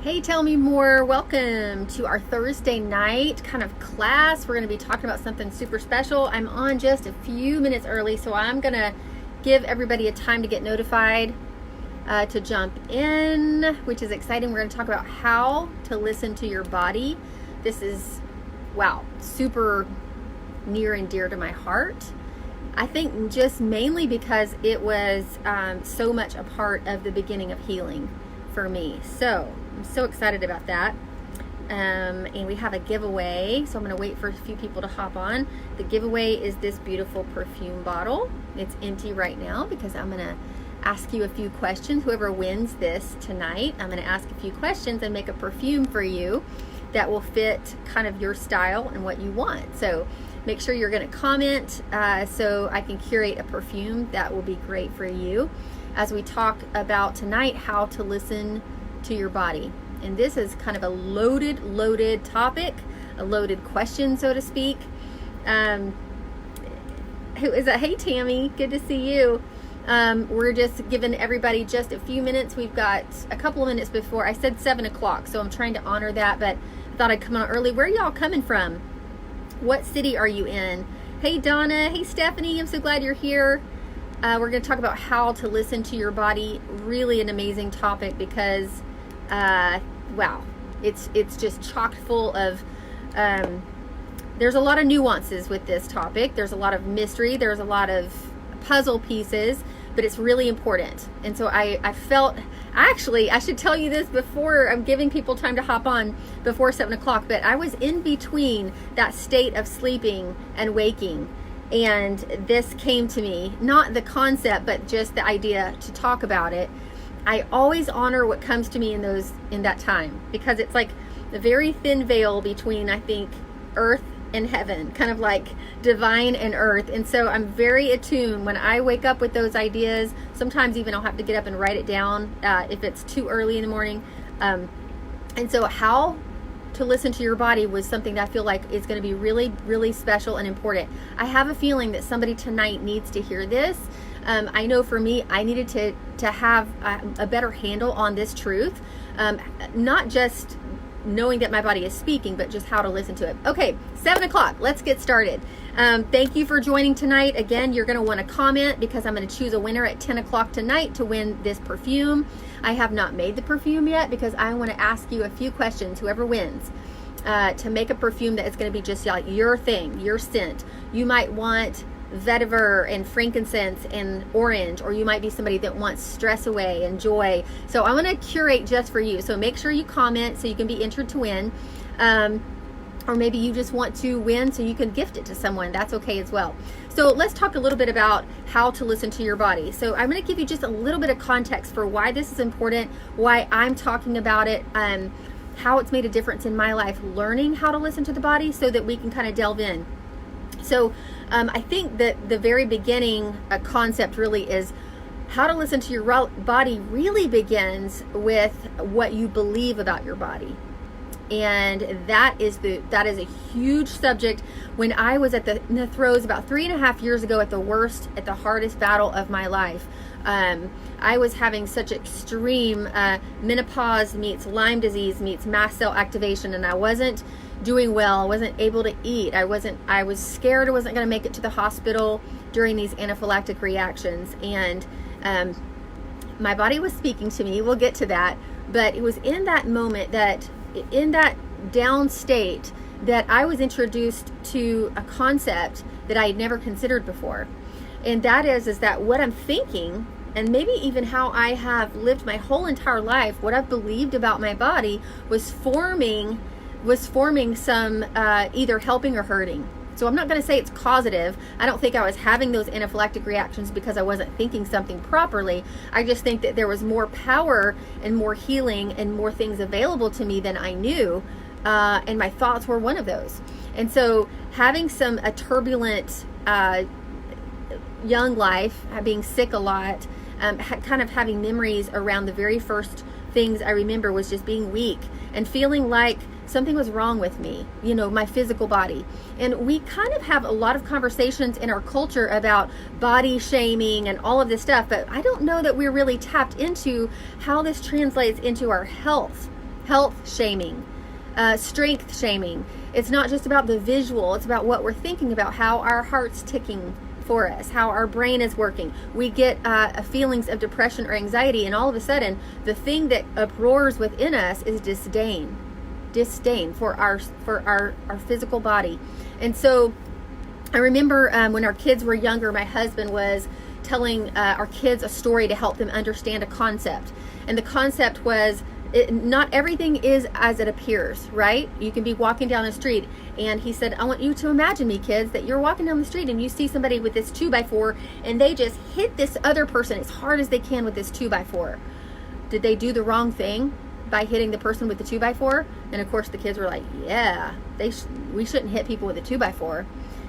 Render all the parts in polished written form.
Hey, tell me more. Welcome to our Thursday night kind of class. We're going to be talking about something super special. I'm on just a few minutes early, so I'm going to give everybody a time to get notified to jump in, which is exciting. We're going to talk about how to listen to your body. This is, wow, super near and dear to my heart. I think just mainly because it was so much a part of the beginning of healing for me. So I'm so excited about that. And we have a giveaway, so I'm going to wait for a few people to hop on. The giveaway is this beautiful perfume bottle. It's empty right now because I'm going to ask you a few questions. Whoever wins this tonight, I'm going to ask a few questions and make a perfume for you that will fit kind of your style and what you want. So make sure you're going to comment so I can curate a perfume that will be great for you as we talk about tonight how to listen to your body. And this is kind of a loaded topic, a loaded question, so to speak. Who is that? Hey, Tammy, good to see you. We're just giving everybody just a few minutes. We've got a couple of minutes before. I said 7 o'clock, so I'm trying to honor that, but I thought I'd come on early. Where are y'all coming from? What city are you in? Hey, Donna. Hey, Stephanie. I'm so glad you're here. We're going to talk about how to listen to your body. Really an amazing topic because, wow, it's just chock full of, there's a lot of nuances with this topic. There's a lot of mystery. There's a lot of puzzle pieces, but it's really important. And so I felt, actually, I should tell you this before I'm giving people time to hop on before 7 o'clock, but I was in between that state of sleeping and waking. And this came to me, not the concept, but just the idea to talk about it. I always honor what comes to me in that time, because it's like the very thin veil between, I think, earth and heaven, kind of like divine and earth. And so I'm very attuned when I wake up with those ideas. Sometimes even I'll have to get up and write it down if it's too early in the morning. And so how to listen to your body was something that I feel like is going to be really, really special and important. I have a feeling that somebody tonight needs to hear this. I know for me, I needed to have a better handle on this truth, not just knowing that my body is speaking, but just how to listen to it. Okay, 7 o'clock, let's get started. Thank you for joining tonight. Again, you're going to want to comment because I'm going to choose a winner at 10 o'clock tonight to win this perfume. I have not made the perfume yet because I want to ask you a few questions, whoever wins, to make a perfume that is going to be just like your thing, your scent. You might want vetiver and frankincense and orange, or you might be somebody that wants stress away and joy. So I'm going to curate just for you. So make sure you comment so you can be entered to win. Or maybe you just want to win so you can gift it to someone. That's okay as well. So let's talk a little bit about how to listen to your body. So I'm going to give you just a little bit of context for why this is important, why I'm talking about it, how it's made a difference in my life, learning how to listen to the body so that we can kind of delve in. So I think that the very beginning concept really is how to listen to your body really begins with what you believe about your body. And that is a huge subject. When I was in the throes about 3.5 years ago at the hardest battle of my life, I was having such extreme menopause meets Lyme disease meets mast cell activation, and I wasn't doing well. I wasn't able to eat. I was scared I wasn't going to make it to the hospital during these anaphylactic reactions. And my body was speaking to me. We'll get to that. But it was in that moment in that down state that I was introduced to a concept that I had never considered before. And that is that what I'm thinking, and maybe even how I have lived my whole entire life, what I've believed about my body was forming some either helping or hurting. So I'm not going to say it's causative. I don't think I was having those anaphylactic reactions because I wasn't thinking something properly. I just think that there was more power and more healing and more things available to me than I knew. And my thoughts were one of those. And so having a turbulent young life, being sick a lot, kind of having memories around the very first things I remember was just being weak and feeling like something was wrong with me, my physical body. And we kind of have a lot of conversations in our culture about body shaming and all of this stuff, but I don't know that we're really tapped into how this translates into our health health shaming, strength shaming. It's not just about the visual, it's about what we're thinking about, how our heart's ticking for us, how our brain is working. We get feelings of depression or anxiety, and all of a sudden the thing that uproars within us is disdain for our physical body. And so I remember when our kids were younger, my husband was telling our kids a story to help them understand a concept. And the concept was, not everything is as it appears, right? You can be walking down the street, and he said, I want you to imagine, me kids, that you're walking down the street and you see somebody with this 2x4, and they just hit this other person as hard as they can with this 2x4. Did they do the wrong thing by hitting the person with the 2x4? And of course the kids were like, yeah, we shouldn't hit people with a 2x4.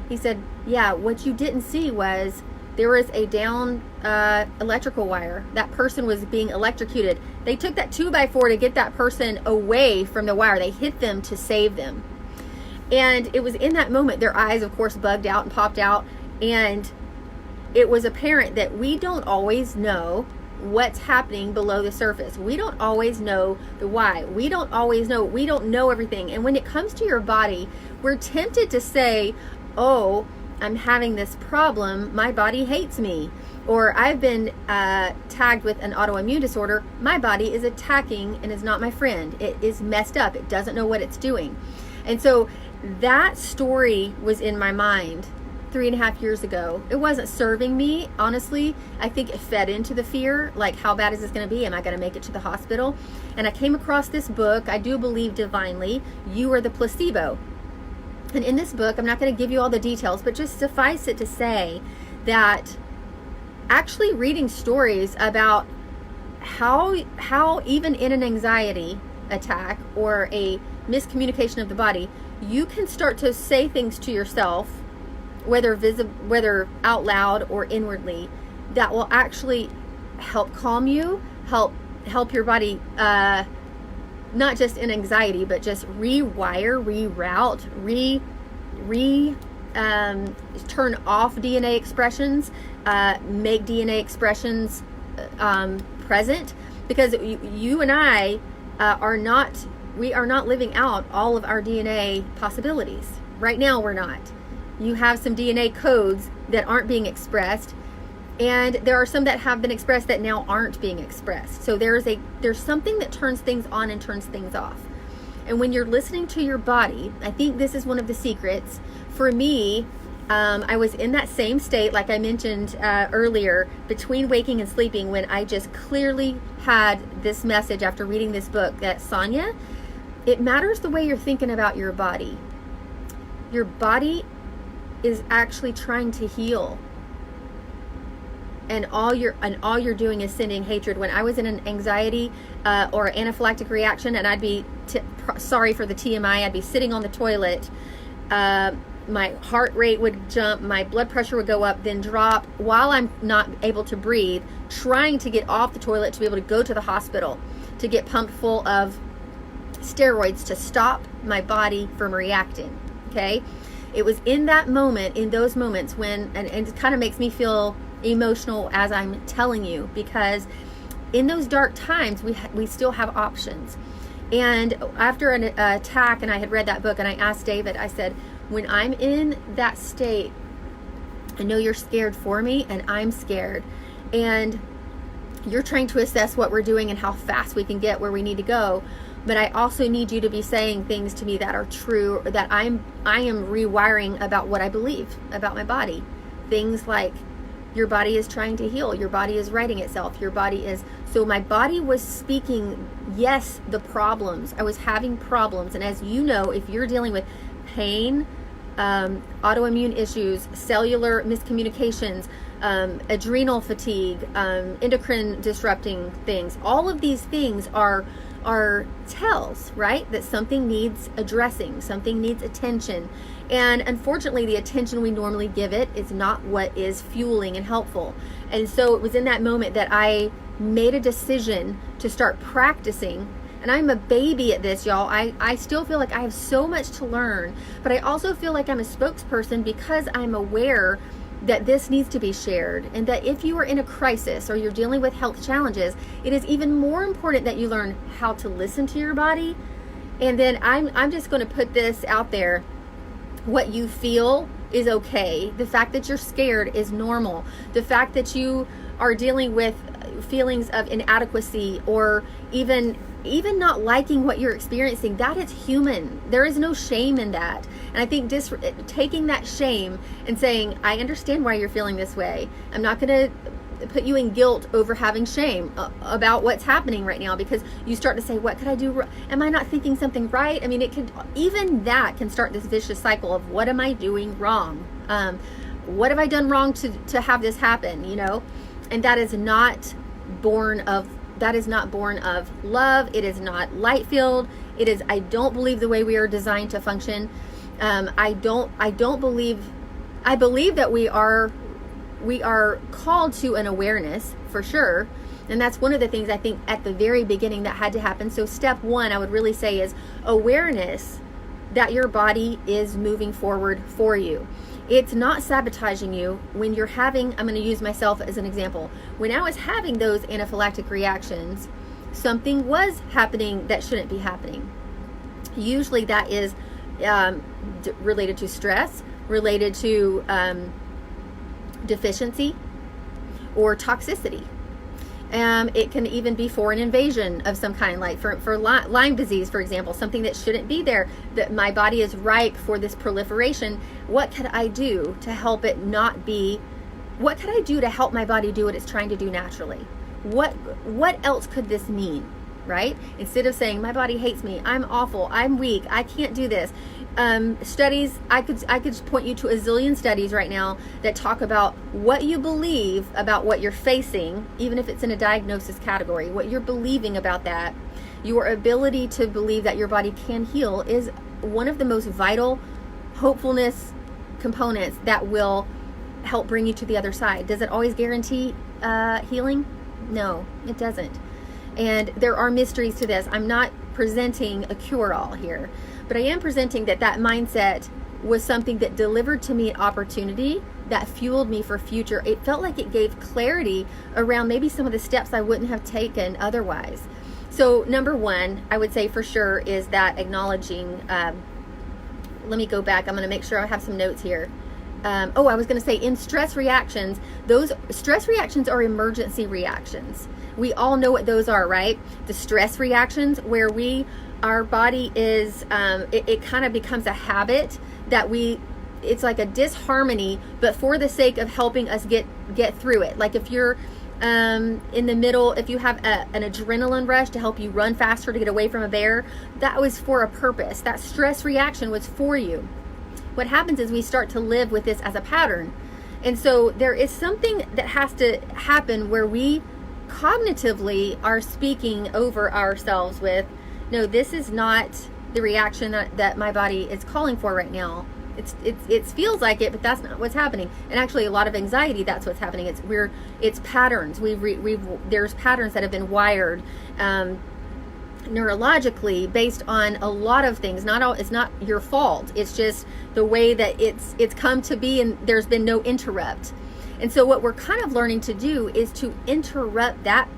He said, yeah, what you didn't see was there was a down electrical wire. That person was being electrocuted. They took that 2x4 to get that person away from the wire. They hit them to save them. And it was in that moment, their eyes, of course, bugged out and popped out. And it was apparent that we don't always know what's happening below the surface. We don't always know the why. We don't know everything. And when it comes to your body, we're tempted to say, oh, I'm having this problem, my body hates me. Or I've been tagged with an autoimmune disorder, my body is attacking and is not my friend. It is messed up. It doesn't know what it's doing. And so that story was in my mind 3.5 years ago. It wasn't serving me, honestly. I think it fed into the fear, like, how bad is this going to be? Am I going to make it to the hospital? And I came across this book, I do believe divinely, You Are the Placebo. And in this book, I'm not going to give you all the details, but just suffice it to say that actually reading stories about how even in an anxiety attack or a miscommunication of the body, you can start to say things to yourself, whether out loud or inwardly, that will actually help calm you, help your body, not just in anxiety, but just rewire, reroute, turn off DNA expressions, make DNA expressions present, because you and I are not living out all of our DNA possibilities. Right now we're not. You have some DNA codes that aren't being expressed, and there are some that have been expressed that now aren't being expressed. So there's something that turns things on and turns things off. And when you're listening to your body, I think this is one of the secrets. For me, I was in that same state, like I mentioned earlier, between waking and sleeping, when I just clearly had this message after reading this book that, Sonia, it matters the way you're thinking about your body. Your body is actually trying to heal. And all you're doing is sending hatred. When I was in an anxiety or anaphylactic reaction, and I'd be sorry for the TMI, I'd be sitting on the toilet, my heart rate would jump, my blood pressure would go up, then drop, while I'm not able to breathe, trying to get off the toilet to be able to go to the hospital to get pumped full of steroids to stop my body from reacting. Okay, it was in that moment, in those moments, when, and it kind of makes me feel emotional as I'm telling you, because in those dark times we still have options. And after an attack, and I had read that book, and I asked David, I said, when I'm in that state, I know you're scared for me, and I'm scared, and you're trying to assess what we're doing and how fast we can get where we need to go, but I also need you to be saying things to me that are true, that I am rewiring about what I believe about my body. Things like, your body is trying to heal, your body is righting itself, your body is... So my body was speaking, yes, the problems. I was having problems. And as you know, if you're dealing with pain, autoimmune issues, cellular miscommunications, adrenal fatigue, endocrine disrupting things, all of these things are tells, right? That something needs addressing, something needs attention. And unfortunately, the attention we normally give it is not what is fueling and helpful. And so it was in that moment that I made a decision to start practicing. And I'm a baby at this, y'all. I still feel like I have so much to learn, but I also feel like I'm a spokesperson because I'm aware that this needs to be shared, and that if you are in a crisis or you're dealing with health challenges, it is even more important that you learn how to listen to your body. And then I'm just going to put this out there. What you feel is okay. The fact that you're scared is normal. The fact that you are dealing with feelings of inadequacy or even not liking what you're experiencing, that is human. There is no shame in that. And I think taking that shame and saying, I understand why you're feeling this way. I'm not going to put you in guilt over having shame about what's happening right now, because you start to say, what could I do? Am I not thinking something right? I mean, even that can start this vicious cycle of, what am I doing wrong? What have I done wrong to have this happen? And that is not born of love. It is not light filled. It is, I don't believe the way we are designed to function. I believe that we are called to an awareness, for sure. And that's one of the things I think at the very beginning that had to happen. So step one, I would really say, is awareness that your body is moving forward for you. It's not sabotaging you when you're having, I'm going to use myself as an example. When I was having those anaphylactic reactions, something was happening that shouldn't be happening. Usually that is related to stress, related to deficiency or toxicity. It can even be for an invasion of some kind, like for Lyme disease, for example, something that shouldn't be there, that my body is ripe for this proliferation. What could I do to help it not be? What could I do to help my body do what it's trying to do naturally? What else could this mean, right? Instead of saying, my body hates me, I'm awful, I'm weak, I can't do this. Studies, I could point you to a zillion studies right now that talk about what you believe about what you're facing, even if it's in a diagnosis category, what you're believing about that. Your ability to believe that your body can heal is one of the most vital hopefulness components that will help bring you to the other side. Does it always guarantee healing? No, it doesn't. And there are mysteries to this. I'm not presenting a cure-all here, but I am presenting that mindset was something that delivered to me an opportunity that fueled me for future. It felt like it gave clarity around maybe some of the steps I wouldn't have taken otherwise. So number one, I would say for sure, is that acknowledging, let me go back. I'm going to make sure I have some notes here. I was going to say, in stress reactions, those stress reactions are emergency reactions. We all know what those are, right? The stress reactions where our body is, it kind of becomes a habit that it's like a disharmony, but for the sake of helping us get through it. Like if you're in the middle, if you have an adrenaline rush to help you run faster to get away from a bear, that was for a purpose. That stress reaction was for you. What happens is we start to live with this as a pattern. And so there is something that has to happen where we cognitively are speaking over ourselves with, no, this is not the reaction that my body is calling for right now. It feels like it, but that's not what's happening. And actually, a lot of anxiety, that's what's happening. It's patterns. There's patterns that have been wired neurologically based on a lot of things. It's not your fault. It's just the way that it's come to be, and there's been no interrupt. And so what we're kind of learning to do is to interrupt that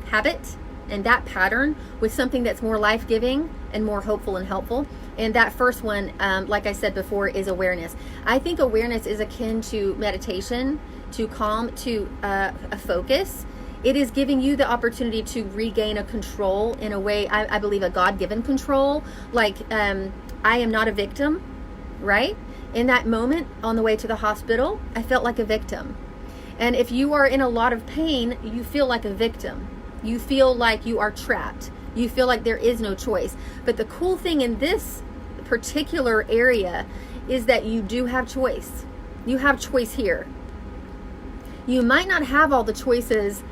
habit and that pattern with something that's more life-giving and more hopeful and helpful. And that first one, like I said before, is awareness. I think awareness is akin to meditation, to calm, to a focus. It is giving you the opportunity to regain a control in a way, I believe, a God-given control. Like, I am not a victim, right? In that moment on the way to the hospital, I felt like a victim. And if you are in a lot of pain, you feel like a victim. You feel like you are trapped. You feel like there is no choice. But the cool thing in this particular area is that you do have choice. You have choice here. You might not have all the choices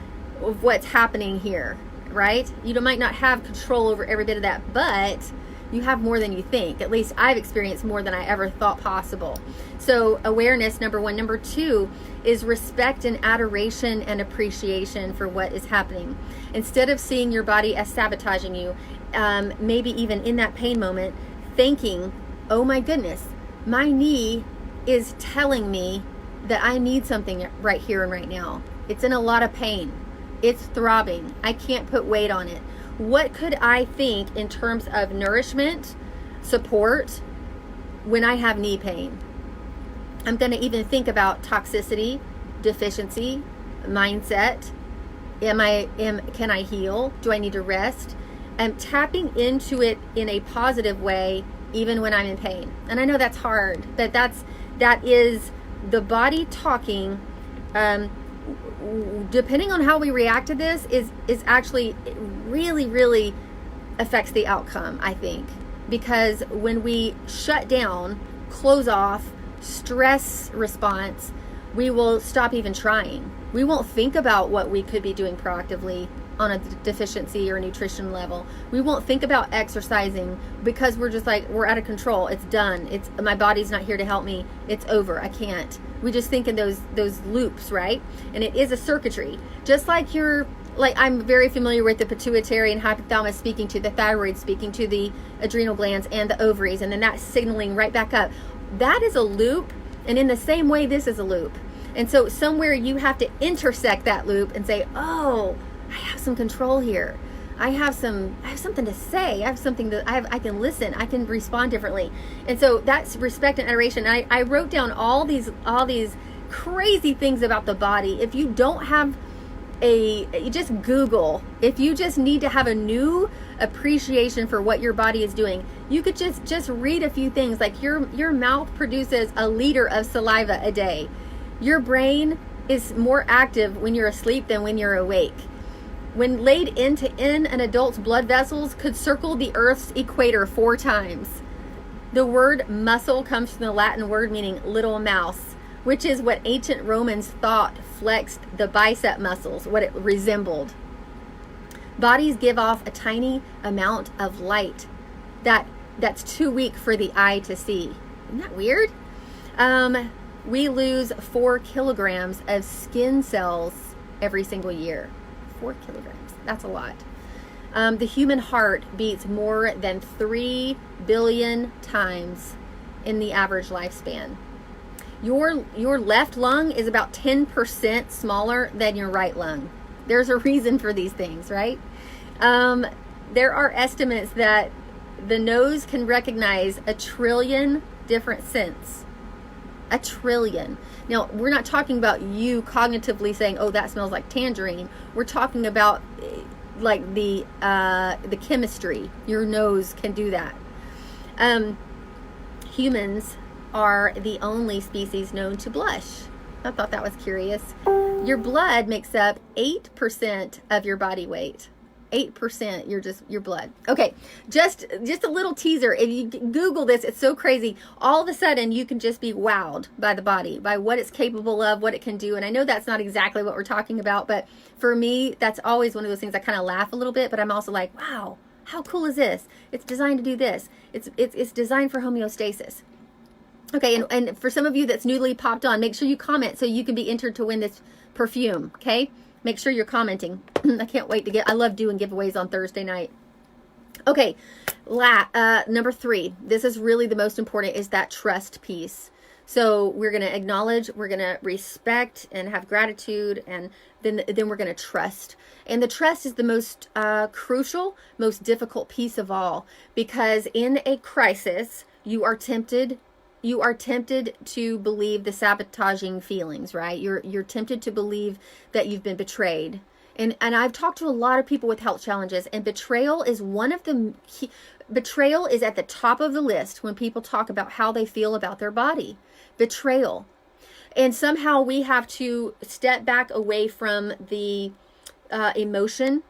of what's happening here, right? You might not have control over every bit of that, but you have more than you think. At least I've experienced more than I ever thought possible. So awareness, number one. Number two is respect and adoration and appreciation for what is happening. Instead of seeing your body as sabotaging you, maybe even in that pain moment, thinking, oh my goodness, my knee is telling me that I need something right here and right now. It's in a lot of pain. It's throbbing. I can't put weight on it. What could I think in terms of nourishment, support, when I have knee pain? I'm going to even think about toxicity, deficiency, mindset. Can I heal? Do I need to rest? I'm tapping into it in a positive way, even when I'm in pain. And I know that's hard, but that is the body talking. Depending on how we react to this is actually really, really affects the outcome, I think. Because when we shut down, close off, stress response, we will stop even trying. We won't think about what we could be doing proactively on a deficiency or nutrition level. We won't think about exercising because we're just like, we're out of control. It's done. My body's not here to help me. It's over. I can't. We just think in those loops, right? And it is a circuitry. Just like I'm very familiar with the pituitary and hypothalamus speaking to the thyroid, speaking to the adrenal glands and the ovaries, and then that's signaling right back up. That is a loop, and in the same way, this is a loop. And so somewhere you have to intersect that loop and say, oh, I have some control here. I have something to say. I can listen. I can respond differently. And so that's respect and adoration. I wrote down all these crazy things about the body. If you don't have you just Google. If you just need to have a new appreciation for what your body is doing, you could just read a few things. Like your mouth produces a liter of saliva a day. Your brain is more active when you're asleep than when you're awake. When laid end to end, an adult's blood vessels could circle the Earth's equator 4 times. The word muscle comes from the Latin word meaning little mouse, which is what ancient Romans thought flexed the bicep muscles, what it resembled. Bodies give off a tiny amount of light that's too weak for the eye to see. Isn't that weird? We lose 4 kilograms of skin cells every single year. 4 kilograms. That's a lot. The human heart beats more than 3 billion times in the average lifespan. Your left lung is about 10% smaller than your right lung. There's a reason for these things, right? There are estimates that the nose can recognize 1 trillion different scents. 1 trillion. Now, we're not talking about you cognitively saying, oh, that smells like tangerine. We're talking about like the chemistry. Your nose can do that. Humans are the only species known to blush. I thought that was curious. Your blood makes up 8% of your body weight. 8%, your blood. Okay, just a little teaser. If you Google this, it's so crazy. All of a sudden, you can just be wowed by the body, by what it's capable of, what it can do. And I know that's not exactly what we're talking about, but for me, that's always one of those things I kind of laugh a little bit, but I'm also like, wow, how cool is this? It's designed to do this. It's designed for homeostasis. Okay, and for some of you that's newly popped on, make sure you comment so you can be entered to win this perfume, okay? Make sure you're commenting. I can't wait to I love doing giveaways on Thursday night. Okay, number 3. This is really the most important, is that trust piece. So we're going to acknowledge, we're going to respect and have gratitude, and then we're going to trust. And the trust is the most crucial, most difficult piece of all, because in a crisis, you are tempted to believe the sabotaging feelings, right? You're tempted to believe that you've been betrayed. And I've talked to a lot of people with health challenges, and betrayal is betrayal is at the top of the list when people talk about how they feel about their body. Betrayal. And somehow we have to step back away from the emotion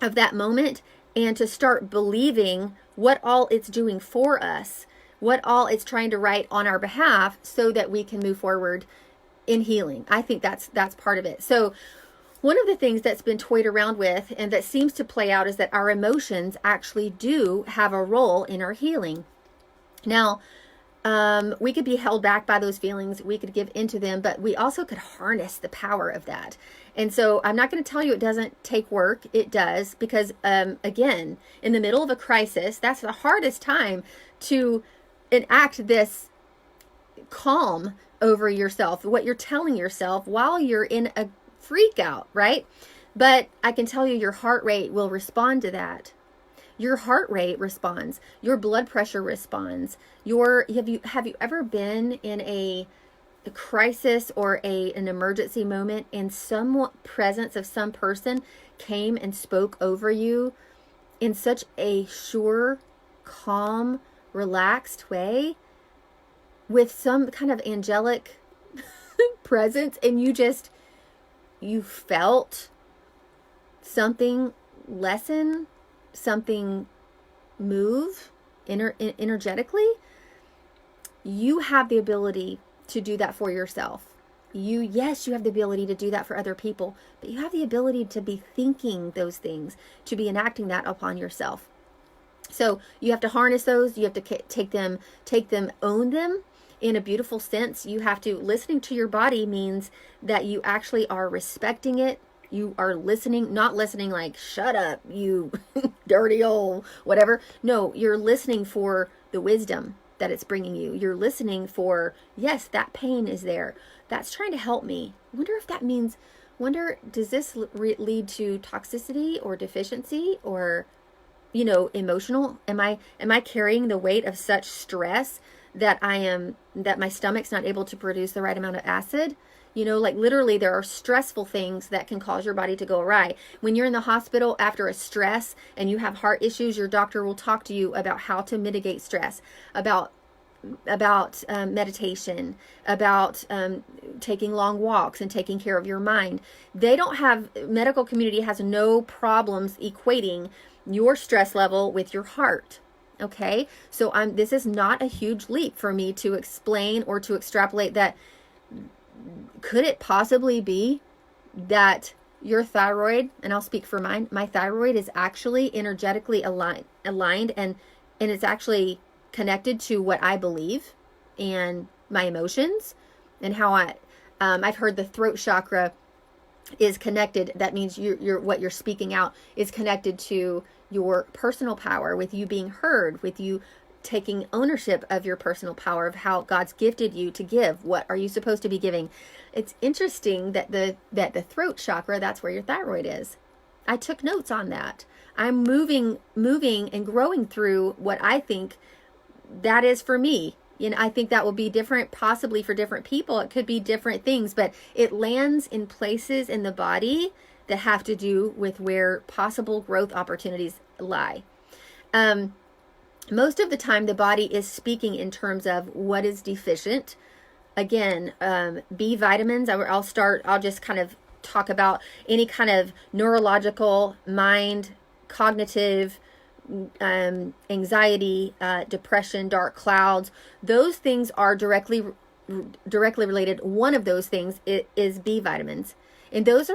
of that moment and to start believing what all it's doing for us, what all it's trying to write on our behalf so that we can move forward in healing. I think that's part of it. So one of the things that's been toyed around with and that seems to play out is that our emotions actually do have a role in our healing. Now, we could be held back by those feelings. We could give into them, but we also could harness the power of that. And so I'm not going to tell you it doesn't take work. It does, because again, in the middle of a crisis, that's the hardest time to enact this calm over yourself, what you're telling yourself while you're in a freak out, right? But I can tell you your heart rate will respond to that. Your heart rate responds. Your blood pressure responds. Have you ever been in a crisis or an emergency moment and some presence of some person came and spoke over you in such a sure, calm, relaxed way with some kind of angelic presence, and you felt something lessen, something move energetically? You have the ability to do that for yourself. Yes, you have the ability to do that for other people, but you have the ability to be thinking those things, to be enacting that upon yourself. So you have to harness those. You have to take them, own them in a beautiful sense. You have to, listening to your body means that you actually are respecting it. You are listening, not listening like, shut up, you dirty old whatever. No, you're listening for the wisdom that it's bringing you. You're listening for, yes, that pain is there. That's trying to help me. Does this lead to toxicity or deficiency or, emotional? Am I carrying the weight of such stress that that my stomach's not able to produce the right amount of acid? Like literally there are stressful things that can cause your body to go awry. When you're in the hospital after a stress and you have heart issues, your doctor will talk to you about how to mitigate stress, about meditation, about taking long walks and taking care of your mind. Medical community has no problems equating your stress level with your heart. Okay. So this is not a huge leap for me to explain or to extrapolate that. Could it possibly be that your thyroid, and I'll speak for mine, my thyroid is actually energetically aligned and it's actually connected to what I believe and my emotions and how I've heard the throat chakra is connected. That means what you're speaking out is connected to your personal power, with you being heard, with you taking ownership of your personal power, of how God's gifted you to give. What are you supposed to be giving? It's interesting that the throat chakra, that's where your thyroid is. I took notes on that. I'm moving and growing through what I think that is for me. I think that will be different possibly for different people. It could be different things, but it lands in places in the body that have to do with where possible growth opportunities lie. Most of the time, the body is speaking in terms of what is deficient. Again, B vitamins, I'll just kind of talk about any kind of neurological, mind, cognitive, anxiety, depression, dark clouds. Those things are directly related. One of those things is B vitamins. And those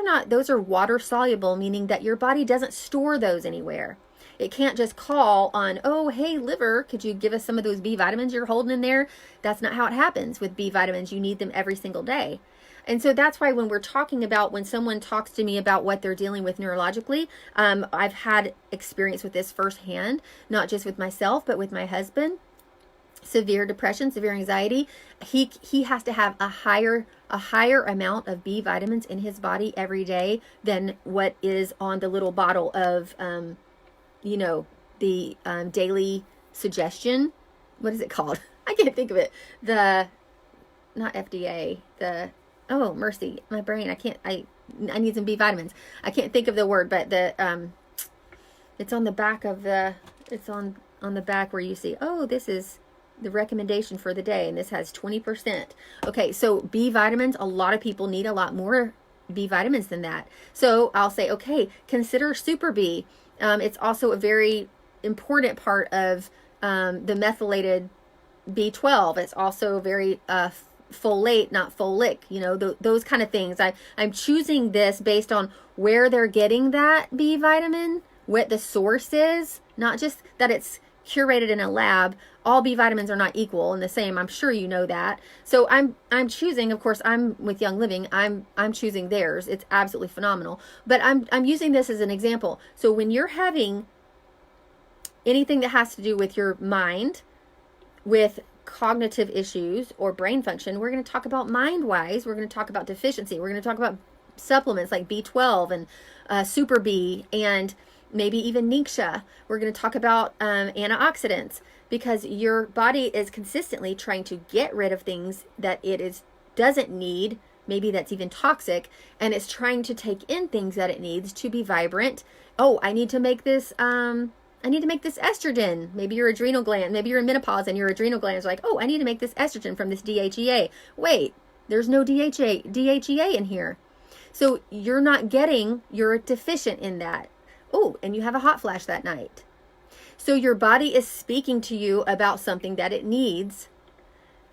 are water soluble, meaning that your body doesn't store those anywhere. It can't just call on, oh, hey, liver, could you give us some of those B vitamins you're holding in there? That's not how it happens with B vitamins. You need them every single day. And so that's why when someone talks to me about what they're dealing with neurologically, I've had experience with this firsthand, not just with myself, but with my husband. Severe depression, severe anxiety. He has to have a higher amount of B vitamins in his body every day than what is on the little bottle of the daily suggestion. What is it called? I can't think of it. Not FDA. Mercy, my brain. I need some B vitamins. I can't think of the word, but it's on the back of it's on the back where you see, oh, this is the recommendation for the day, and this has 20%. Okay, so B vitamins, a lot of people need a lot more B vitamins than that. So I'll say, okay, consider Super B. It's also a very important part of the methylated B12. It's also very folate, not folic, those kind of things. I'm choosing this based on where they're getting that B vitamin, what the source is, not just that it's curated in a lab. All B vitamins are not equal and the same. I'm sure you know that. So I'm choosing, of course, I'm with Young Living. I'm choosing theirs. It's absolutely phenomenal. But I'm using this as an example. So when you're having anything that has to do with your mind, with cognitive issues or brain function. We're going to talk about mind-wise. We're going to talk about deficiency. We're going to talk about supplements like B12 and Super B and maybe even Ningxia. We're going to talk about antioxidants, because your body is consistently trying to get rid of things that it doesn't need, maybe that's even toxic, and it's trying to take in things that it needs to be vibrant. Oh, I need to make this estrogen. Maybe your adrenal gland, maybe you're in menopause and your adrenal glands are like, oh, I need to make this estrogen from this DHEA. Wait, there's no DHEA in here. So you're deficient in that. Oh, and you have a hot flash that night. So your body is speaking to you about something that it needs.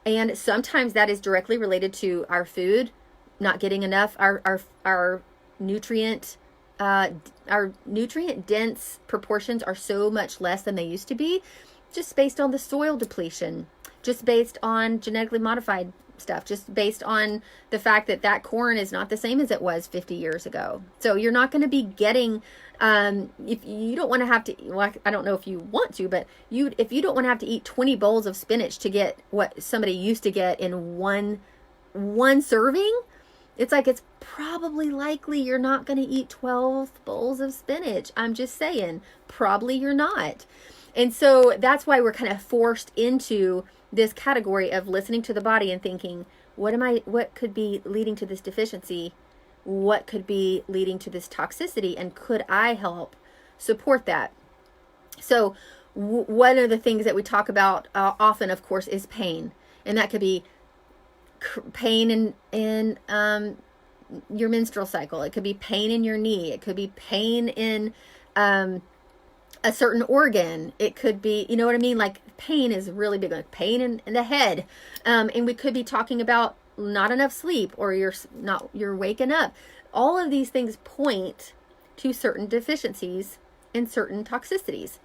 And sometimes that is directly related to our food, not getting enough, our nutrient dense proportions are so much less than they used to be, just based on the soil depletion, just based on genetically modified stuff, just based on the fact that corn is not the same as it was 50 years ago. So you're not going to be getting, if you don't want to have to, well, I don't know if you want to, but if you don't want to have to eat 20 bowls of spinach to get what somebody used to get in one serving, it's probably likely you're not going to eat 12 bowls of spinach. I'm just saying, probably you're not. And so that's why we're kind of forced into this category of listening to the body and thinking, what could be leading to this deficiency? What could be leading to this toxicity? And could I help support that? So one of the things that we talk about often, of course, is pain. And that could be pain in your menstrual cycle. It could be pain in your knee. It could be pain in a certain organ. It could be, you know what I mean? Like pain is really big, like pain in the head. And we could be talking about not enough sleep, or you're waking up. All of these things point to certain deficiencies and certain toxicities.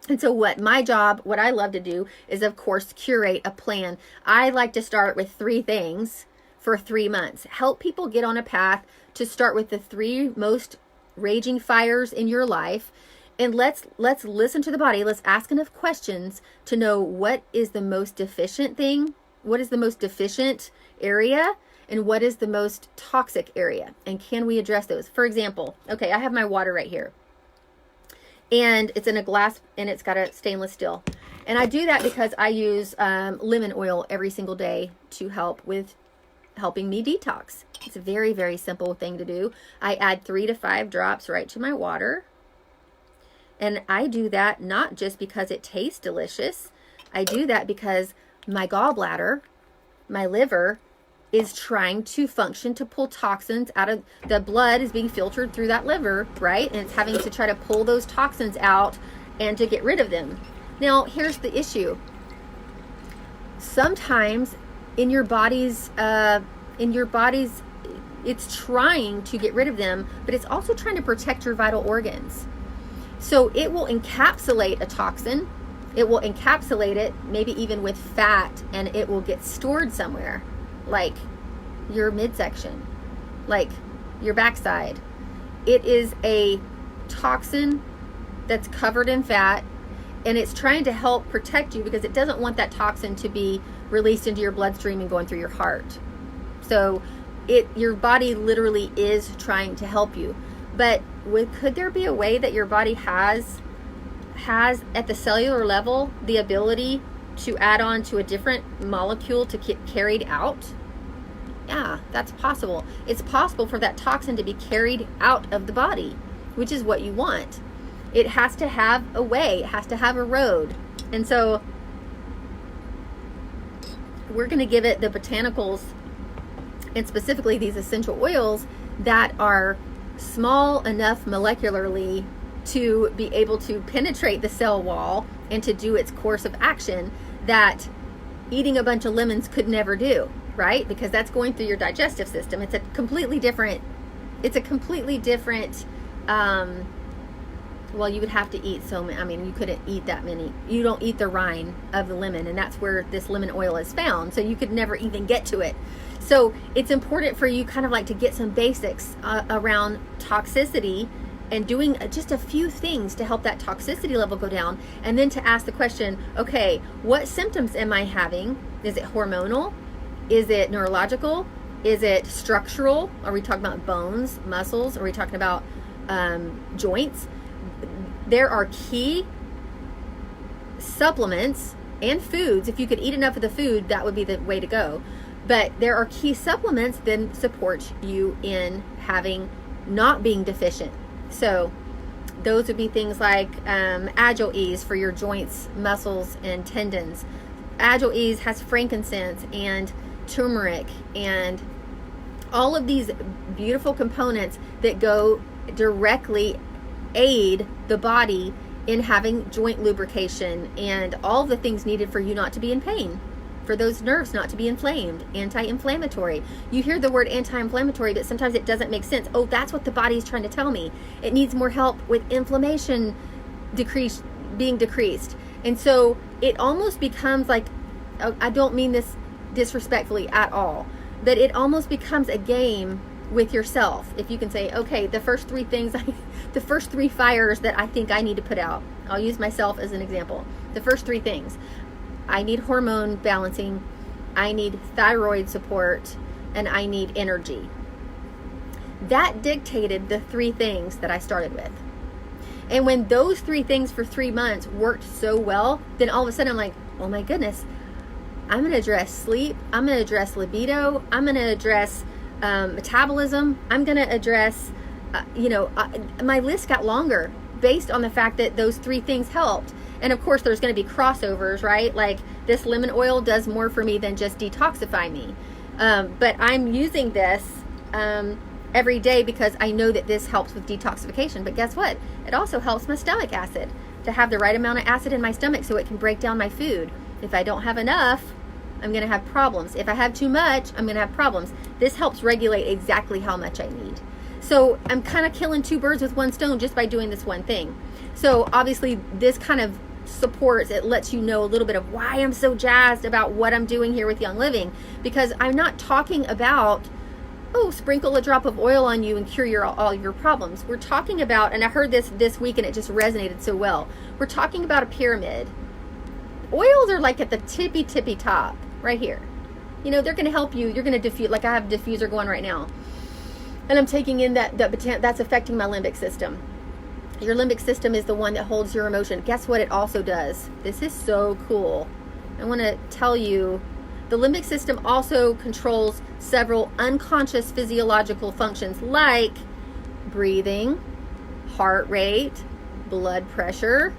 And so what I love to do is, of course, curate a plan. I like to start with 3 things for 3 months. Help people get on a path to start with the 3 most raging fires in your life. And let's listen to the body. Let's ask enough questions to know what is the most deficient thing, what is the most deficient area, and what is the most toxic area. And can we address those? For example, okay, I have my water right here. And it's in a glass, and it's got a stainless steel. And I do that because I use lemon oil every single day to help with helping me detox. It's a very, very simple thing to do. I add 3 to 5 drops right to my water. And I do that not just because it tastes delicious. I do that because my gallbladder, my liver, is trying to function to pull toxins out of the blood, is being filtered through that liver, right? And it's having to try to pull those toxins out and to get rid of them. Now, here's the issue. Sometimes in your body's, it's trying to get rid of them, but it's also trying to protect your vital organs. So it will encapsulate a toxin. It will encapsulate it, maybe even with fat, and it will get stored somewhere, like your midsection, like your backside. It is a toxin that's covered in fat, and it's trying to help protect you because it doesn't want that toxin to be released into your bloodstream and going through your heart. So your body literally is trying to help you. But could there be a way that your body has at the cellular level the ability to add on to a different molecule to get carried out? Yeah, that's possible. It's possible for that toxin to be carried out of the body, which is what you want. It has to have a way, it has to have a road. And so we're going to give it the botanicals, and specifically these essential oils that are small enough molecularly to be able to penetrate the cell wall and to do its course of action that eating a bunch of lemons could never do, right? Because that's going through your digestive system. It's a completely different, well, you would have to eat so many. I mean, you couldn't eat that many. You don't eat the rind of the lemon, and that's where this lemon oil is found. So you could never even get to it. So it's important for you kind of like to get some basics around toxicity and doing just a few things to help that toxicity level go down, and then to ask the question, okay, what symptoms am I having? Is it hormonal? Is it neurological? Is it structural? Are we talking about bones, muscles? Are we talking about joints? There are key supplements and foods. If you could eat enough of the food, that would be the way to go. But there are key supplements that support you in not being deficient. So those would be things like Agile Ease for your joints, muscles, and tendons. Agile Ease has frankincense and turmeric and all of these beautiful components that go directly aid the body in having joint lubrication and all the things needed for you not to be in pain, for those nerves not to be inflamed. Anti-inflammatory. You hear the word anti-inflammatory, but sometimes it doesn't make sense. Oh, that's what the body's trying to tell me. It needs more help with inflammation being decreased. And so it almost becomes like, I don't mean this disrespectfully at all, but it almost becomes a game with yourself. If you can say, okay, the first three things, the first three fires that I think I need to put out, I'll use myself as an example. The first three things: I need hormone balancing, I need thyroid support, and I need energy. That dictated the three things that I started with. And when those three things for 3 months worked so well, then all of a sudden I'm like, oh my goodness, I'm going to address sleep, I'm going to address libido, I'm going to address metabolism, I'm going to address, my list got longer based on the fact that those three things helped. And of course, there's going to be crossovers, right? Like this lemon oil does more for me than just detoxify me. But I'm using this every day because I know that this helps with detoxification. But guess what? It also helps my stomach acid, to have the right amount of acid in my stomach so it can break down my food. If I don't have enough, I'm going to have problems. If I have too much, I'm going to have problems. This helps regulate exactly how much I need. So I'm kind of killing two birds with one stone just by doing this one thing. So obviously this kind of supports, it lets you know a little bit of why I'm so jazzed about what I'm doing here with Young Living, because I'm not talking about, oh, sprinkle a drop of oil on you and cure all your problems. We're talking about, and I heard this week and it just resonated so well, we're talking about a pyramid. Oils are like at the tippy top right here. They're going to help you. You're going to diffuse, like I have a diffuser going right now, and I'm taking in that's affecting my limbic system. Your limbic system is the one that holds your emotion. Guess what it also does? This is so cool. I want to tell you, the limbic system also controls several unconscious physiological functions like breathing, heart rate, blood pressure.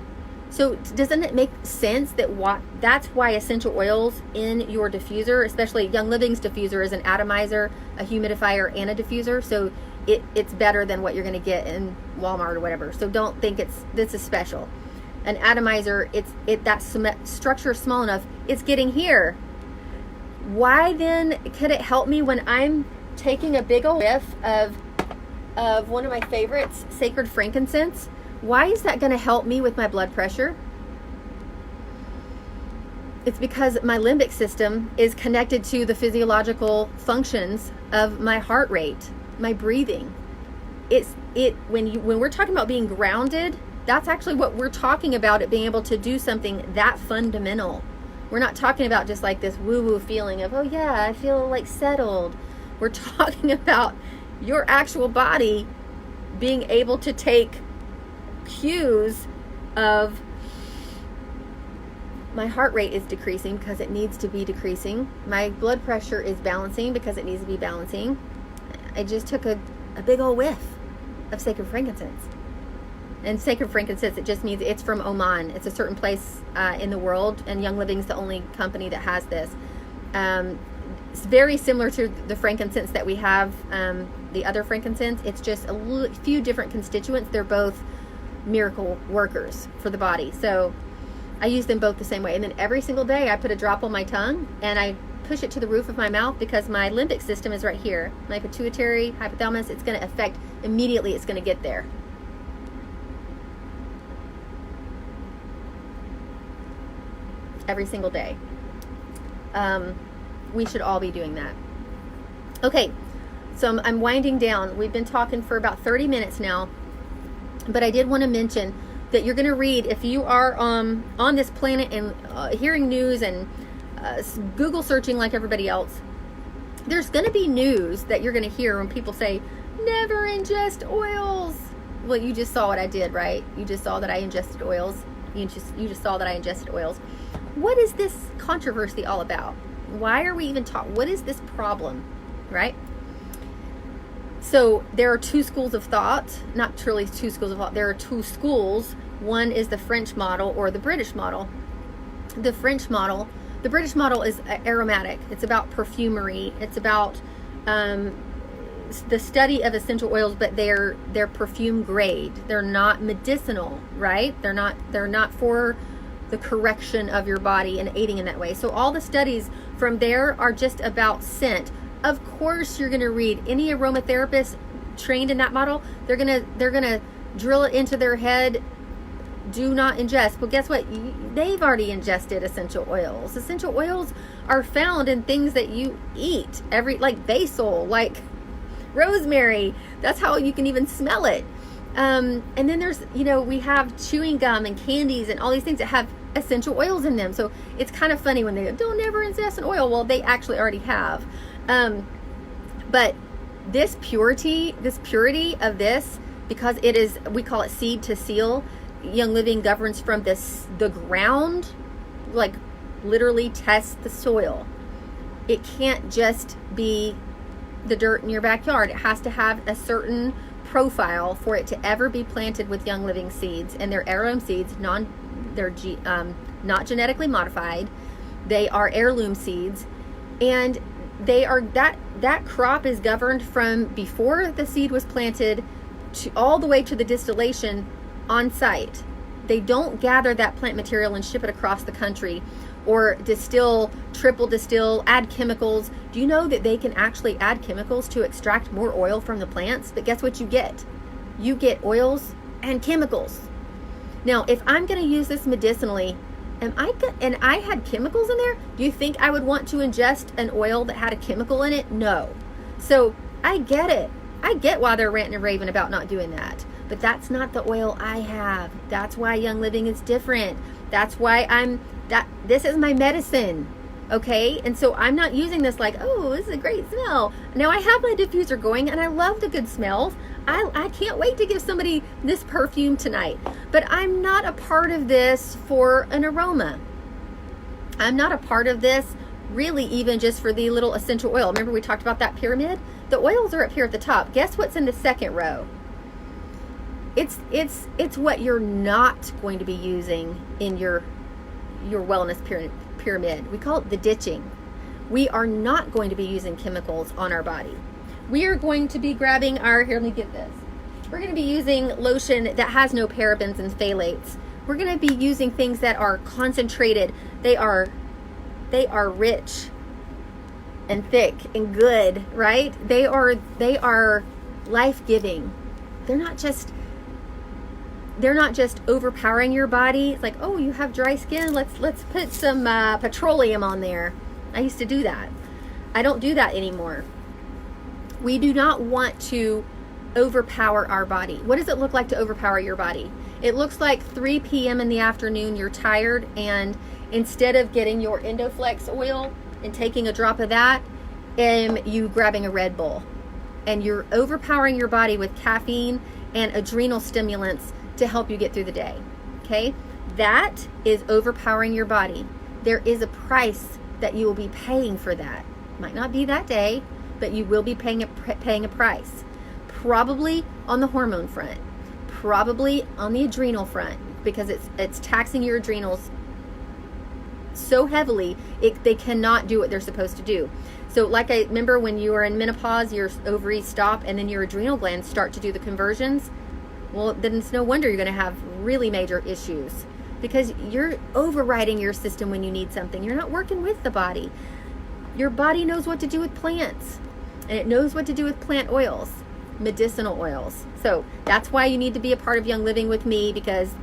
So doesn't it make sense that that's why essential oils in your diffuser, especially Young Living's diffuser, is an atomizer, a humidifier, and a diffuser. So it's better than what you're going to get in Walmart or whatever. So don't think this is special. An atomizer, that structure is small enough, it's getting here. Why then could it help me when I'm taking a big old whiff of one of my favorites, sacred frankincense? Why is that going to help me with my blood pressure? It's because my limbic system is connected to the physiological functions of my heart rate, my breathing. When we're talking about being grounded, that's actually what we're talking about, it being able to do something that fundamental. We're not talking about just like this woo-woo feeling of, oh yeah, I feel like settled. We're talking about your actual body being able to take cues of, my heart rate is decreasing because it needs to be decreasing. My blood pressure is balancing because it needs to be balancing. I just took a big old whiff of sacred frankincense. And sacred frankincense, it just means it's from Oman. It's a certain place in the world, and Young Living's the only company that has this. It's very similar to the frankincense that we have, the other frankincense. It's just a few different constituents. They're both miracle workers for the body. So I use them both the same way. And then every single day I put a drop on my tongue and I push it to the roof of my mouth, because my limbic system is right here. My pituitary, hypothalamus, it's going to affect immediately. It's going to get there. Every single day. We should all be doing that. Okay, so I'm winding down. We've been talking for about 30 minutes now. But I did want to mention that you're going to read, if you are on this planet and hearing news and Google searching like everybody else, there's going to be news that you're going to hear when people say, never ingest oils. Well, you just saw what I did, right? You just saw that I ingested oils. You just saw that I ingested oils. What is this controversy all about? Why are we even talking? What is this problem, right? So there are two schools of thought, not truly two schools of thought. There are two schools. One is the French model or the British model. The British model is aromatic. It's about perfumery. It's about the study of essential oils, but they're perfume grade. They're not medicinal, right? They're not for the correction of your body and aiding in that way. So all the studies from there are just about scent. Of course, you're going to read any aromatherapist trained in that model. They're gonna drill it into their head. Do not ingest. But guess what? They've already ingested essential oils. Essential oils are found in things that you eat. Like basil, like rosemary. That's how you can even smell it. And then there's, we have chewing gum and candies and all these things that have essential oils in them. So it's kind of funny when they go, don't never ingest an oil. Well, they actually already have. But this purity of this, because it is, we call it seed to seal. Young Living governs from the ground, like literally test the soil. It can't just be the dirt in your backyard. It has to have a certain profile for it to ever be planted with Young Living seeds, and they're heirloom seeds. They're not genetically modified. They are heirloom seeds, and they are that crop is governed from before the seed was planted to all the way to the distillation on site. They don't gather that plant material and ship it across the country or distill, triple distill, add chemicals. Do you know that they can actually add chemicals to extract more oil from the plants? But guess what you get? You get oils and chemicals. Now, if I'm going to use this medicinally, and I had chemicals in there, do you think I would want to ingest an oil that had a chemical in it? No. So I get it. I get why they're ranting and raving about not doing that. But that's not the oil I have. That's why Young Living is different. That's why this is my medicine. Okay? And so I'm not using this like, oh, this is a great smell. Now I have my diffuser going and I love the good smells. I can't wait to give somebody this perfume tonight. But I'm not a part of this for an aroma. I'm not a part of this really even just for the little essential oil. Remember we talked about that pyramid? The oils are up here at the top. Guess what's in the second row? It's what you're not going to be using in your wellness pyramid. We call it the ditching. We are not going to be using chemicals on our body. We are going to be grabbing here, let me get this. We're going to be using lotion that has no parabens and phthalates. We're going to be using things that are concentrated. They are rich and thick and good, right? They are life-giving. They're not just overpowering your body. It's like, oh, you have dry skin, let's put some petroleum on there. I used to do that. I don't do that anymore. We do not want to overpower our body. What does it look like to overpower your body? It looks like 3 p.m. in the afternoon, you're tired, and instead of getting your Endoflex oil and taking a drop of that, you grabbing a Red Bull. And you're overpowering your body with caffeine and adrenal stimulants to help you get through the day. Okay? That is overpowering your body. There is a price that you will be paying for that. Might not be that day, but you will be paying a price. Probably on the hormone front. Probably on the adrenal front, because it's taxing your adrenals so heavily they cannot do what they're supposed to do. So like I remember when you are in menopause, your ovaries stop and then your adrenal glands start to do the conversions. Well, then it's no wonder you're going to have really major issues, because you're overriding your system when you need something. You're not working with the body. Your body knows what to do with plants, and it knows what to do with plant oils, medicinal oils. So that's why you need to be a part of Young Living with me, because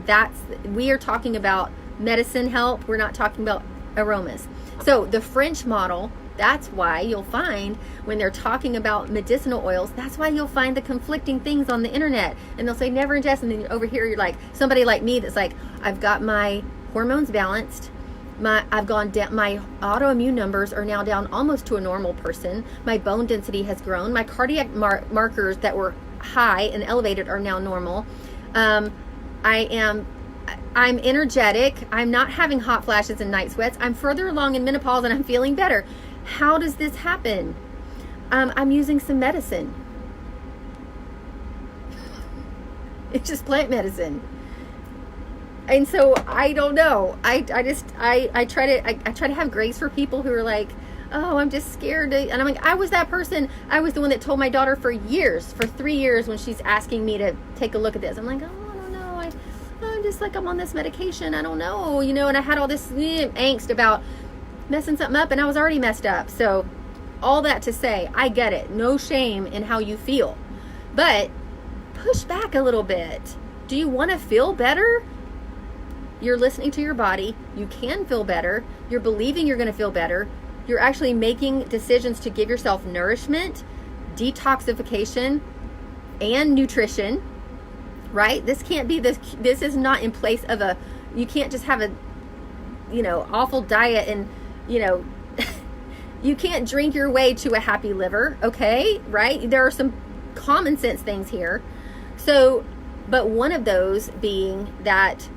we are talking about medicine help. We're not talking about aromas. So the French model That's why you'll find when they're talking about medicinal oils, that's why you'll find the conflicting things on the internet. And they'll say never ingest, and then over here you're like somebody like me that's like, I've got my hormones balanced. I've gone down, my autoimmune numbers are now down almost to a normal person. My bone density has grown. My cardiac markers that were high and elevated are now normal. I'm energetic. I'm not having hot flashes and night sweats. I'm further along in menopause and I'm feeling better. How does this happen? I'm using some medicine. It's just plant medicine. And so I don't know. I try to have grace for people who are like, oh, I'm just scared. And I'm like, I was that person. I was the one that told my daughter for 3 years when she's asking me to take a look at this. I'm like, oh, I don't know. I'm just like, I'm on this medication. I don't know, and I had all this angst about messing something up, and I was already messed up. So all that to say, I get it. No shame in how you feel, but push back a little bit. Do you want to feel better? You're listening to your body. You can feel better. You're believing you're going to feel better. You're actually making decisions to give yourself nourishment, detoxification, and nutrition, right? This can't be this is not in place of you can't just have a, awful diet and, you can't drink your way to a happy liver, okay? Right? There are some common sense things here. So, but one of those being that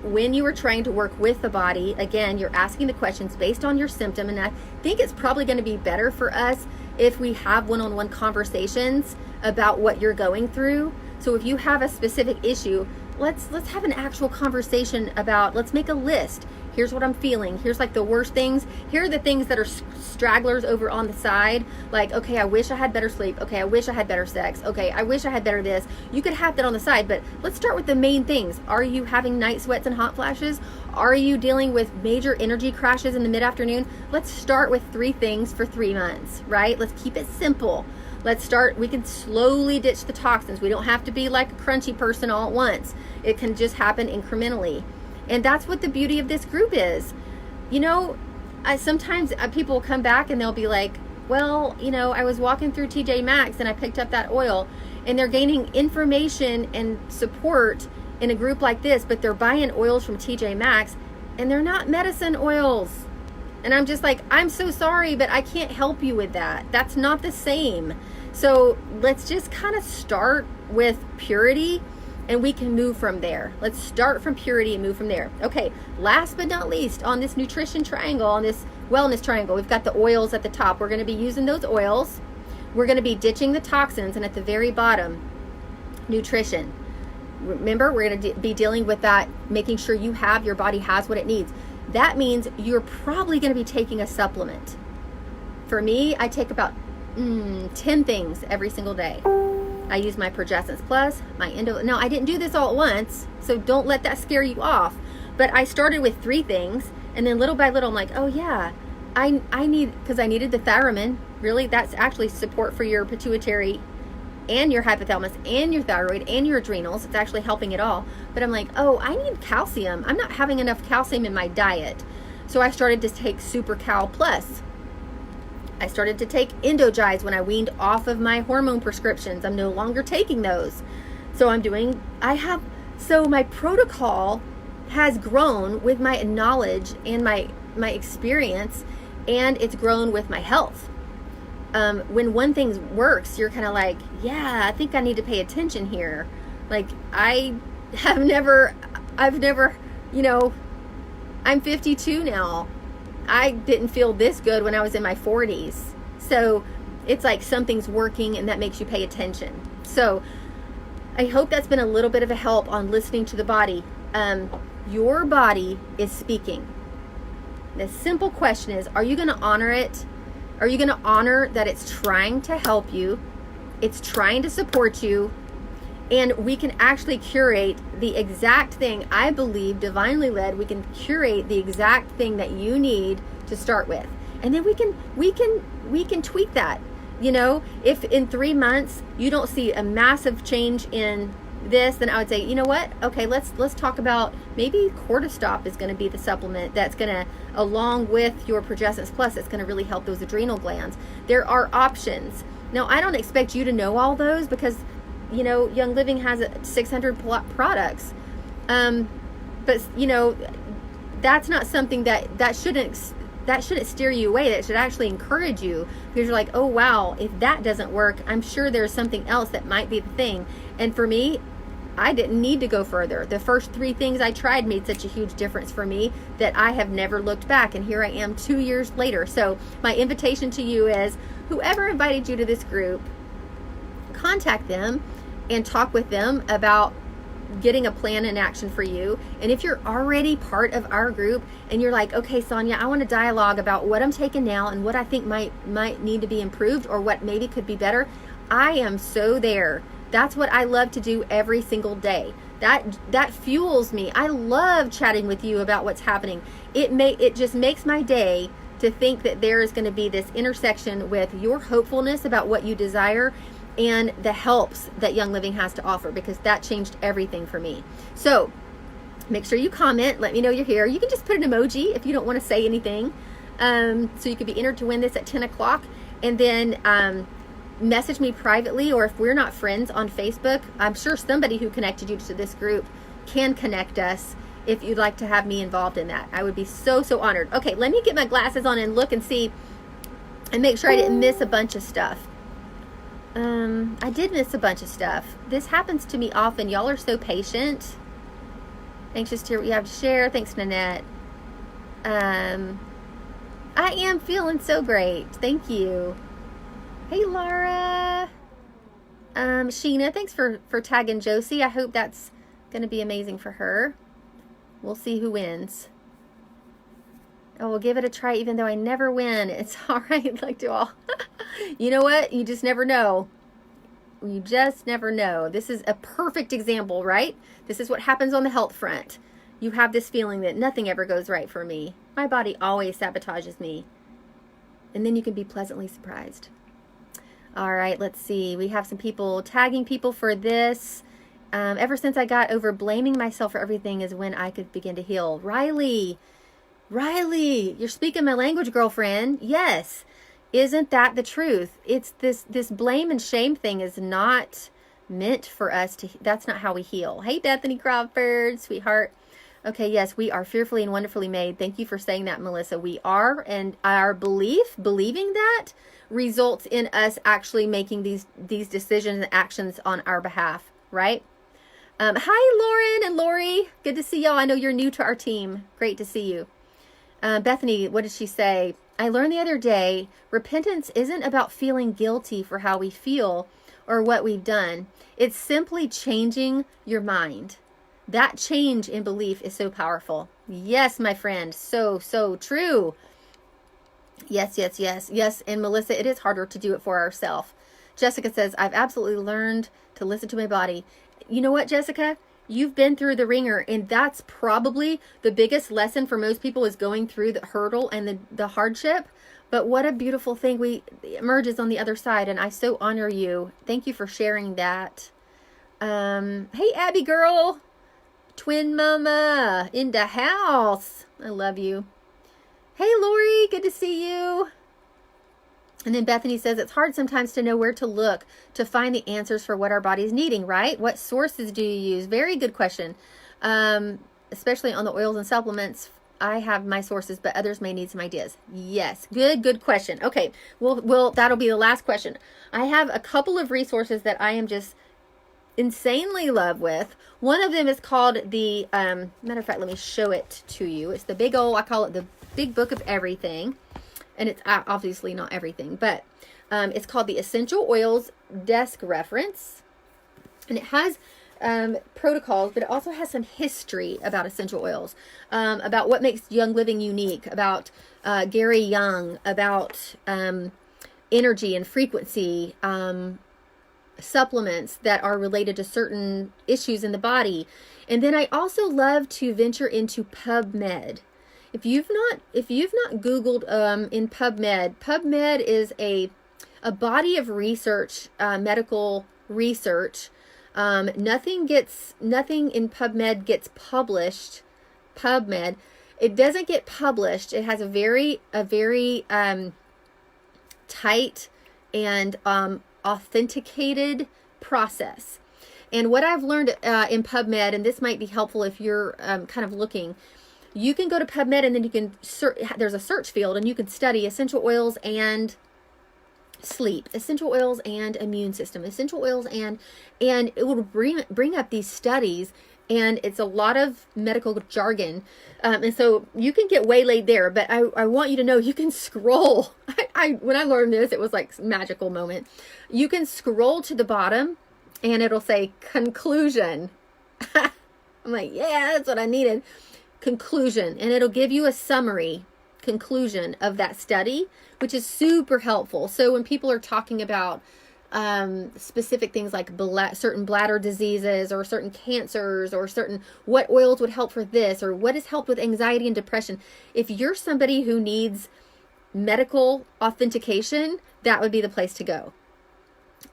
when you are trying to work with the body, again, you're asking the questions based on your symptom. And I think it's probably going to be better for us if we have one-on-one conversations about what you're going through. So if you have a specific issue, let's have an actual conversation about, let's make a list. Here's what I'm feeling. Here's like the worst things. Here are the things that are stragglers over on the side. Like, okay, I wish I had better sleep. Okay, I wish I had better sex. Okay, I wish I had better this. You could have that on the side, but let's start with the main things. Are you having night sweats and hot flashes? Are you dealing with major energy crashes in the mid-afternoon? Let's start with 3 things for 3 months, right? Let's keep it simple. Let's start, we can slowly ditch the toxins. We don't have to be like a crunchy person all at once. It can just happen incrementally. And that's what the beauty of this group is. Sometimes people will come back and they'll be like, well, I was walking through TJ Maxx and I picked up that oil, and they're gaining information and support in a group like this, but they're buying oils from TJ Maxx and they're not medicine oils. And I'm just like, I'm so sorry, but I can't help you with that. That's not the same. So let's just kind of start with purity and we can move from there. Let's start from purity and move from there. Okay, last but not least, on this nutrition triangle, on this wellness triangle, we've got the oils at the top. We're going to be using those oils. We're going to be ditching the toxins, and at the very bottom, nutrition. Remember, we're going to be dealing with that, making sure your body has what it needs. That means you're probably going to be taking a supplement. For me, I take about 10 things every single day. I use my Progessence Plus, my Endo. Now, I didn't do this all at once, so don't let that scare you off. But I started with 3 things, and then little by little, I'm like, oh yeah, I needed the Theramin. Really, that's actually support for your pituitary and your hypothalamus and your thyroid and your adrenals. It's actually helping it all. But I'm like, oh, I need calcium. I'm not having enough calcium in my diet. So I started to take Super Cal Plus. I started to take Endogize when I weaned off of my hormone prescriptions. I'm no longer taking those. So my protocol has grown with my knowledge and my experience, and it's grown with my health. When one thing works, you're kind of like, yeah, I think I need to pay attention here. Like I'm 52 now. I didn't feel this good when I was in my 40s. So it's like something's working, and that makes you pay attention. So I hope that's been a little bit of a help on listening to the body. Your body is speaking. The simple question is, are you going to honor it? Are you going to honor that it's trying to help you? It's trying to support you. And we can actually curate the exact thing, I believe, divinely led. We can curate the exact thing that you need to start with. And then we can tweak that. If in 3 months you don't see a massive change in this, then I would say, you know what? Okay, let's talk about maybe Cortistop is going to be the supplement that's going to, along with your Progessence Plus, it's going to really help those adrenal glands. There are options. Now, I don't expect you to know all those because, you know, Young Living has 600 products. But, you know, that's not something that shouldn't steer you away. That should actually encourage you, because you're like, oh wow, if that doesn't work, I'm sure there's something else that might be the thing. And for me, I didn't need to go further. The first 3 things I tried made such a huge difference for me that I have never looked back. And here I am 2 years later. So my invitation to you is, whoever invited you to this group, contact them and talk with them about getting a plan in action for you. And if you're already part of our group and you're like, okay, Sonia, I want to dialogue about what I'm taking now and what I think might need to be improved, or what maybe could be better, I am so there. That's what I love to do every single day. That fuels me. I love chatting with you about what's happening. It just makes my day to think that there is going to be this intersection with your hopefulness about what you desire and the helps that Young Living has to offer, because that changed everything for me. So make sure you comment, let me know you're here. You can just put an emoji if you don't want to say anything. So you could be entered to win this at 10 o'clock. And then message me privately, or if we're not friends on Facebook, I'm sure somebody who connected you to this group can connect us if you'd like to have me involved in that. I would be so honored. Okay, let me get my glasses on and look and see and make sure I didn't miss a bunch of stuff. I did miss a bunch of stuff. This happens to me often. Y'all are so patient. Anxious to hear what you have to share. Thanks, Nanette. I am feeling so great. Thank you. Hey, Laura. Sheena, thanks for tagging Josie. I hope that's going to be amazing for her. We'll see who wins. Oh, we'll give it a try even though I never win. It's all right, like to all. You know what? You just never know. You just never know. This is a perfect example, right? This is what happens on the health front. You have this feeling that nothing ever goes right for me. My body always sabotages me. And then you can be pleasantly surprised. All right, let's see. We have some people tagging people for this. Ever since I got over blaming myself for everything is when I could begin to heal. Riley, you're speaking my language, girlfriend. Yes. Isn't that the truth? It's this blame and shame thing is not meant for us to, that's not how we heal. Hey, Bethany Crawford, sweetheart. Okay, yes, we are fearfully and wonderfully made. Thank you for saying that, Melissa. We are, and our believing that results in us actually making these decisions and actions on our behalf, right? Hi, Lauren and Lori. Good to see y'all. I know you're new to our team. Great to see you. Bethany, what did she say? I learned the other day, repentance isn't about feeling guilty for how we feel or what we've done. It's simply changing your mind. That change in belief is so powerful. Yes, my friend. So true. Yes. And Melissa, it is harder to do it for ourselves. Jessica says, I've absolutely learned to listen to my body. You know what, Jessica? You've been through the ringer, and that's probably the biggest lesson for most people, is going through the hurdle and the hardship. But what a beautiful thing emerges on the other side, and I so honor you. Thank you for sharing that. Hey, Abby girl, twin mama in the house. I love you. Hey, Lori, good to see you. And then Bethany says, it's hard sometimes to know where to look to find the answers for what our body's needing, right? What sources do you use? Very good question. Especially on the oils and supplements. I have my sources, but others may need some ideas. Yes, good question. Okay, well, that'll be the last question. I have a couple of resources that I am just insanely in love with. One of them is called the, matter of fact, let me show it to you. It's the big old, I call it the Big Book of Everything. And it's obviously not everything, but it's called the Essential Oils Desk Reference. And it has protocols, but it also has some history about essential oils, about what makes Young Living unique, about Gary Young, about energy and frequency, supplements that are related to certain issues in the body. And then I also love to venture into PubMed. If you've not Googled in PubMed is a body of research, medical research, Nothing in PubMed gets published. PubMed, it doesn't get published. It has a very tight and authenticated process. And what I've learned in PubMed, and this might be helpful if you're kind of looking, you can go to PubMed and then you can there's a search field and you can study essential oils and sleep, essential oils and immune system, essential oils and it will bring up these studies, and it's a lot of medical jargon, and so you can get waylaid there. But I want you to know you can scroll. When I learned this, it was like magical moment. You can scroll to the bottom, and it'll say conclusion. I'm like, yeah, that's what I needed. Conclusion, and it'll give you a summary conclusion of that study, which is super helpful. So when people are talking about specific things like certain bladder diseases or certain cancers or certain what oils would help for this or what has helped with anxiety and depression, if you're somebody who needs medical authentication, that would be the place to go.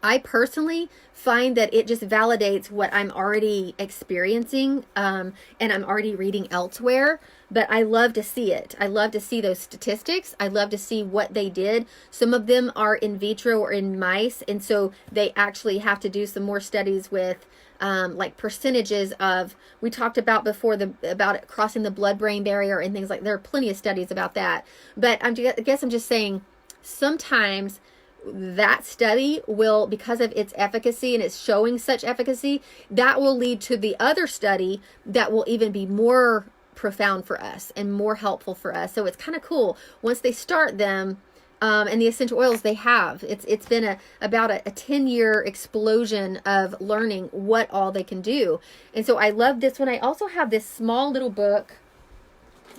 I personally find that it just validates what I'm already experiencing, and I'm already reading elsewhere, but I love to see it. I love to see those statistics. I love to see what they did. Some of them are in vitro or in mice, and so they actually have to do some more studies with like percentages of, we talked about before about it crossing the blood-brain barrier and things like, there are plenty of studies about that. But I guess I'm just saying sometimes that study will, because of its efficacy and it's showing such efficacy, that will lead to the other study that will even be more profound for us and more helpful for us. So it's kind of cool once they start them, and the essential oils they have. It's been about a 10-year explosion of learning what all they can do. And so I love this one. I also have this small little book.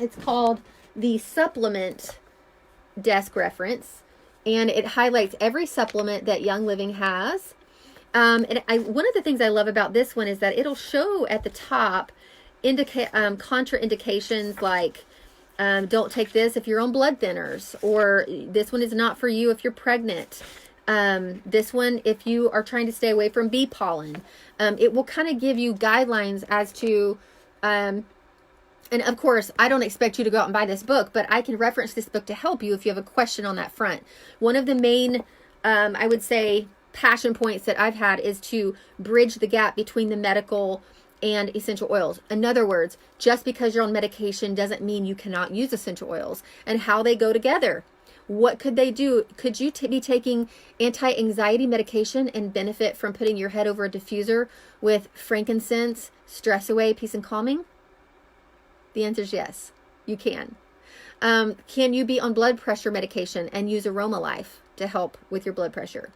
It's called the Supplement Desk Reference, and it highlights every supplement that Young Living has. One of the things I love about this one is that it'll show at the top contraindications like don't take this if you're on blood thinners, or this one is not for you if you're pregnant. This one, if you are trying to stay away from bee pollen. It will kind of give you guidelines as to, and of course, I don't expect you to go out and buy this book, but I can reference this book to help you if you have a question on that front. One of the main, I would say, passion points that I've had is to bridge the gap between the medical and essential oils. In other words, just because you're on medication doesn't mean you cannot use essential oils, and how they go together. What could they do? Could you be taking anti-anxiety medication and benefit from putting your head over a diffuser with frankincense, stress away, peace and calming? The answer is yes, you can. Can you be on blood pressure medication and use Aromalife to help with your blood pressure?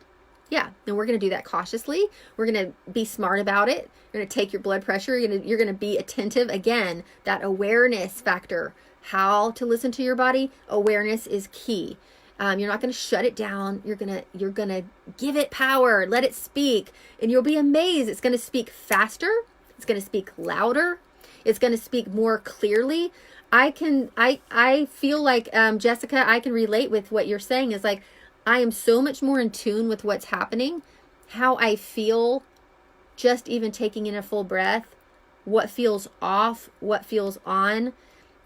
Yeah, and we're going to do that cautiously. We're going to be smart about it. You're going to take your blood pressure. You're going to be attentive. Again, that awareness factor, how to listen to your body. Awareness is key. You're not going to shut it down. You're going to give it power, let it speak, and you'll be amazed. It's going to speak faster. It's going to speak louder. It's going to speak more clearly. I feel like, Jessica, I can relate with what you're saying is like, I am so much more in tune with what's happening, how I feel, just even taking in a full breath, what feels off, what feels on.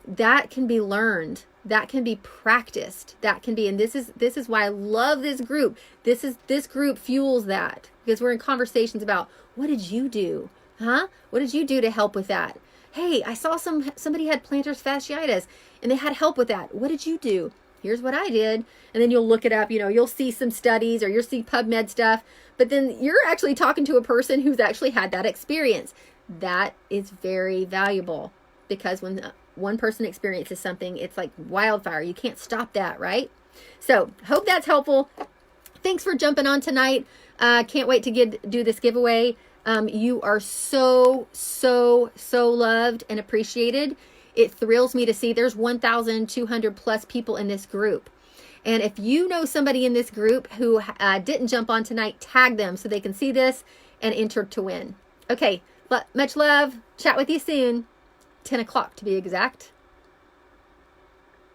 That can be learned. That can be practiced. That can be, and this is why I love this group. This group fuels that, because we're in conversations about, what did you do? Huh? What did you do to help with that? Hey, I saw somebody had plantar fasciitis and they had help with that. What did you do? Here's what I did. And then you'll look it up, you'll see some studies or you'll see PubMed stuff, but then you're actually talking to a person who's actually had that experience. That is very valuable, because when one person experiences something, it's like wildfire. You can't stop that, right? So hope that's helpful. Thanks for jumping on tonight. Can't wait to do this giveaway. You are so loved and appreciated. It thrills me to see there's 1,200 plus people in this group. And if you know somebody in this group who didn't jump on tonight, tag them so they can see this and enter to win. Okay, much love. Chat with you soon. 10 o'clock to be exact.